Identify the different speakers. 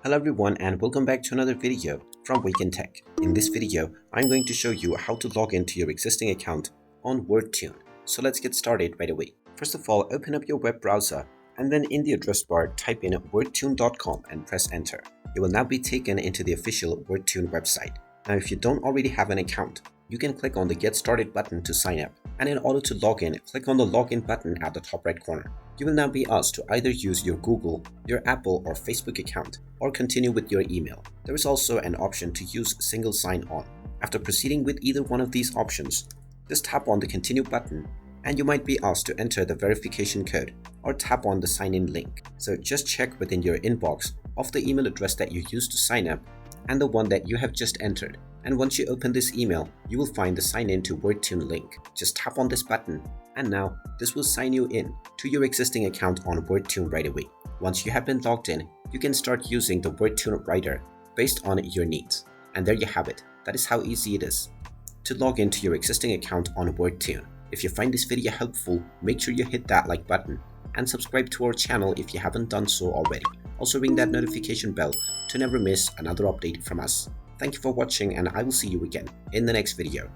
Speaker 1: Hello everyone and welcome back to another video from Wake&Tech. In this video, I'm going to show you how to log into your existing account on Wordtune. So let's get started right away. First of all, open up your web browser and then in the address bar type in wordtune.com and press enter. You will now be taken into the official Wordtune website. Now if you don't already have an account, you can click on the Get Started button to sign up. And in order to log in, click on the Login button at the top right corner. You will now be asked to either use your Google, your Apple or Facebook account, or continue with your email. There is also an option to use single sign-on. After proceeding with either one of these options, just tap on the Continue button and you might be asked to enter the verification code or tap on the sign-in link. So just check within your inbox of the email address that you used to sign up and the one that you have just entered. And once you open this email, you will find the sign in to Wordtune link. Just tap on this button and now this will sign you in to your existing account on Wordtune right away. Once you have been logged in, you can start using the Wordtune writer based on your needs. And there you have it. That is how easy it is to log into your existing account on Wordtune. If you find this video helpful, make sure you hit that like button and subscribe to our channel if you haven't done so already. Also ring that notification bell to never miss another update from us. Thank you for watching and I will see you again in the next video.